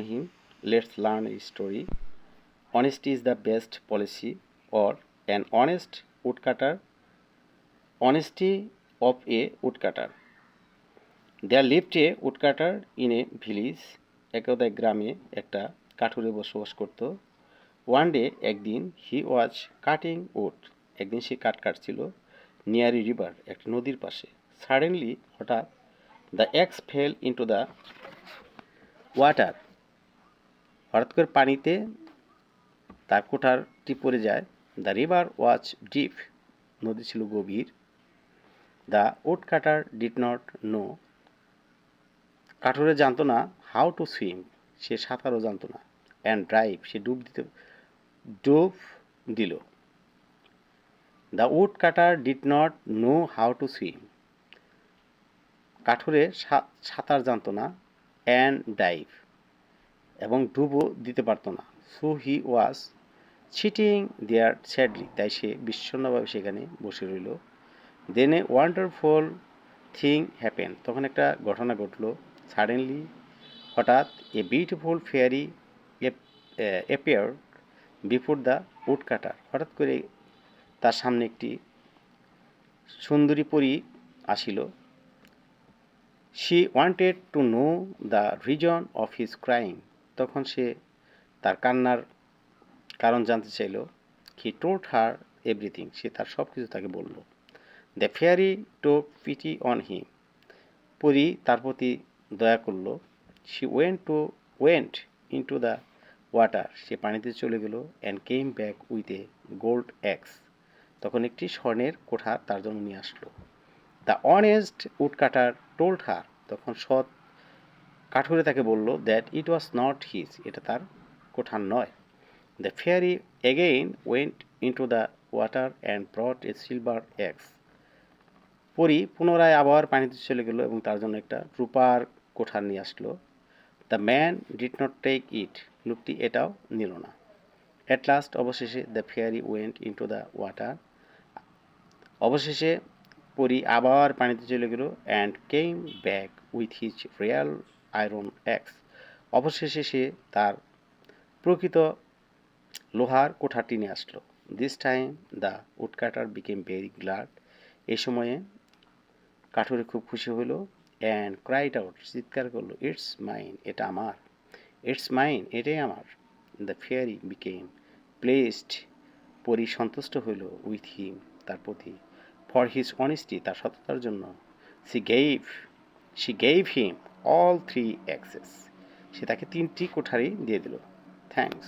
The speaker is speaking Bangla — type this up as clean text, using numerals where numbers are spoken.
him. Let's learn a story. Honesty is the best policy, or an honest woodcutter. Honesty of a woodcutter. There lived a woodcutter in a village. একদা গ্রামে একটা কাঠুরে বসবাস করত। ওয়ান ডে একদিন হি ওয়াজ কাটিং উড, একদিন সে কাঠ কাটছিল নিয়ার এ রিভার, একটা নদীর পাশে। সাডেনলি হঠাৎ the x fail into the water, হঠাৎ করে পানিতে তার কোঠারটি পড়ে যায়। দ্য রিভার ওয়াজ ডিপ, নদী ছিল গভীর। The woodcutter did not know, কাঠুরে জানতো না হাউ টু সুইম, সে সাঁতারও জানতো না। অ্যান্ড ড্রাইভ, সে ডুব দিল। The woodcutter did not know how to swim, কাঠুরে সাঁতার জানতো না। অ্যান্ড ডাইভ, এবং ডুবও দিতে পারতো না। So he was sitting there sadly, তাই সে বিষণ্ণভাবে সেখানে বসে রইল। Then a wonderful thing happen, তখন একটা ঘটনা ঘটল। সাডেনলি, হঠাৎ, a beautiful fairy appear before the woodcutter, হঠাৎ করে তার সামনে একটি সুন্দরী পরী আসিল। She wanted to know the reason of his crying, তখন সে তার কান্নার কারণ জানতে চাইল। হি টোল্ড হার এভরিথিং, সে তার সব কিছু তাকে বলল। The fairy took pity on him, পরী তার প্রতি দয়া করল। She went into the water, সে পানিতে চলে গেল। And came back with a gold axe, তখন একটি স্বর্ণের কোঠা তার জন্য নিয়ে আসলো। The honest woodcutter told her, তখন সৎ কাঠুরে তাকে বলল, that it was not his, এটা তার কোঠার নয়। The fairy again went into the water and brought a silver x, পরী পুনরায় আবার পানিতে চলে গেল এবং তার জন্য একটা রূপার কোঠার নিয়ে আসলো। The man did not take it, লোকটি এটাও নিল না। অ্যাট লাস্ট, অবশেষে, the fairy went into the water, অবশেষে পরী আবার পানিতে চলে গেল। And came back with his real iron axe, অবশেষে সে তার প্রকৃত লোহার কোঠাটি নিয়ে আসলো। This time the woodcutter became very glad, এই সময়ে কাঠুরে খুব খুশি হলো। অ্যান্ড ক্রাইড আউট, চিৎকার করলো, ইটস মাইন, এটা আমার, ইটস মাইন, এটাই আমার। দ্য ফেয়ারি বিকেম প্লেসড, পরী সন্তুষ্ট হইল। উইথ হিম, তার প্রতি। ফর হিজ অনেস্টি, তার সততার জন্য। She gave him all three axes, সে তাকে 3টি কোঠারি দিয়ে দিল। থ্যাংকস।